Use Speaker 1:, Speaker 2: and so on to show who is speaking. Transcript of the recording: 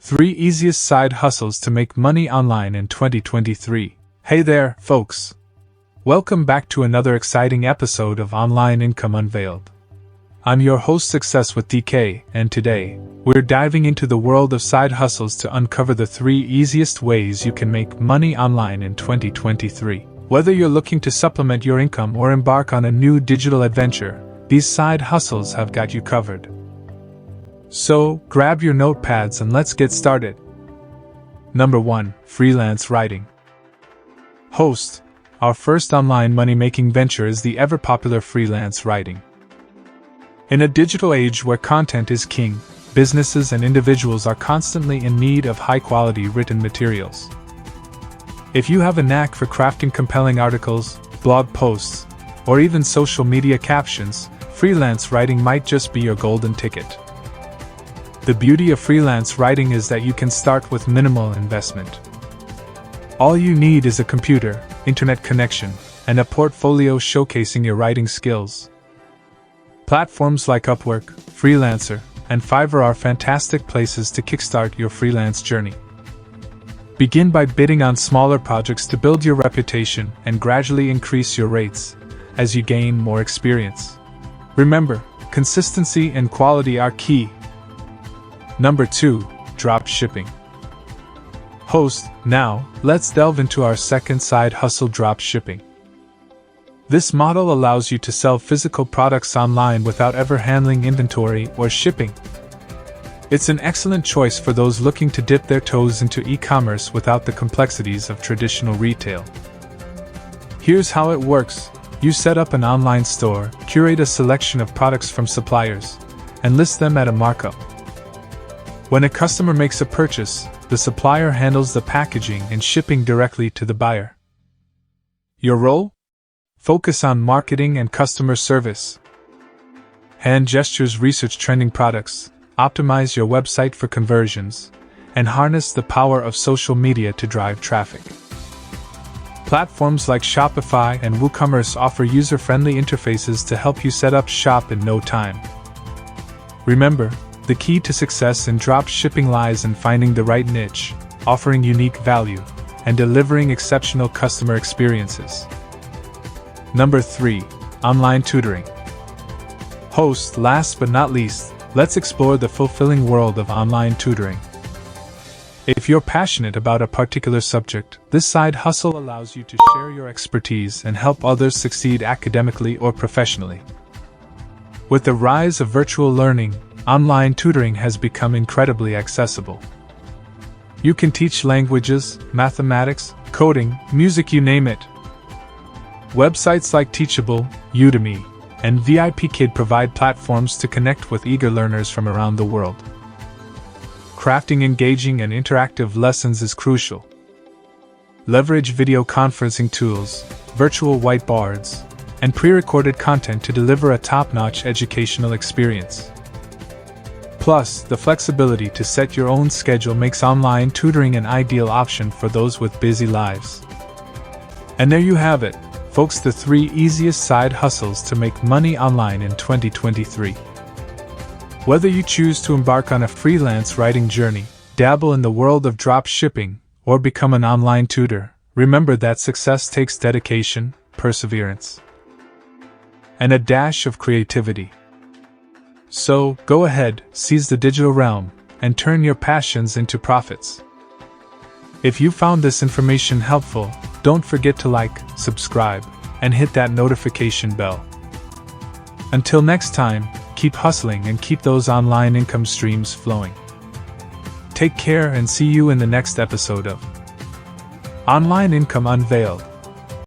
Speaker 1: 3 Easiest Side Hustles to Make Money Online in 2023. Hey there, folks! Welcome back to another exciting episode of Online Income Unveiled. I'm your host Success with DK, and today, we're diving into the world of side hustles to uncover the 3 easiest ways you can make money online in 2023. Whether you're looking to supplement your income or embark on a new digital adventure, these side hustles have got you covered. So, grab your notepads and let's get started. Number 1. Freelance Writing. Host, our first online money-making venture is the ever-popular freelance writing. In a digital age where content is king, businesses and individuals are constantly in need of high-quality written materials. If you have a knack for crafting compelling articles, blog posts, or even social media captions, freelance writing might just be your golden ticket. The beauty of freelance writing is that you can start with minimal investment. All you need is a computer, internet connection, and a portfolio showcasing your writing skills. Platforms like Upwork, Freelancer, and Fiverr are fantastic places to kickstart your freelance journey. Begin by bidding on smaller projects to build your reputation and gradually increase your rates as you gain more experience. Remember, consistency and quality are key. Number 2. Dropshipping. Host, now, let's delve into our second side hustle, dropshipping. This model allows you to sell physical products online without ever handling inventory or shipping. It's an excellent choice for those looking to dip their toes into e-commerce without the complexities of traditional retail. Here's how it works. You set up an online store, curate a selection of products from suppliers, and list them at a markup. When a customer makes a purchase, the supplier handles the packaging and shipping directly to the buyer. Your role? Focus on marketing and customer service. Hand gestures, research trending products, optimize your website for conversions, and harness the power of social media to drive traffic. Platforms like Shopify and WooCommerce offer user-friendly interfaces to help you set up shop in no time. Remember, the key to success in drop shipping lies in finding the right niche, offering unique value, and delivering exceptional customer experiences. Number 3. Online Tutoring. Host, last but not least, let's explore the fulfilling world of online tutoring. If you're passionate about a particular subject, this side hustle allows you to share your expertise and help others succeed academically or professionally. With the rise of virtual learning, online tutoring has become incredibly accessible. You can teach languages, mathematics, coding, music, you name it. Websites like Teachable, Udemy, and VIPKid provide platforms to connect with eager learners from around the world. Crafting engaging and interactive lessons is crucial. Leverage video conferencing tools, virtual whiteboards, and pre-recorded content to deliver a top-notch educational experience. Plus, the flexibility to set your own schedule makes online tutoring an ideal option for those with busy lives. And there you have it, folks, the 3 easiest side hustles to make money online in 2023. Whether you choose to embark on a freelance writing journey, dabble in the world of drop shipping, or become an online tutor, remember that success takes dedication, perseverance, and a dash of creativity. So, go ahead, seize the digital realm, and turn your passions into profits. If you found this information helpful, don't forget to like, subscribe, and hit that notification bell. Until next time, keep hustling and keep those online income streams flowing. Take care and see you in the next episode of Online Income Unveiled.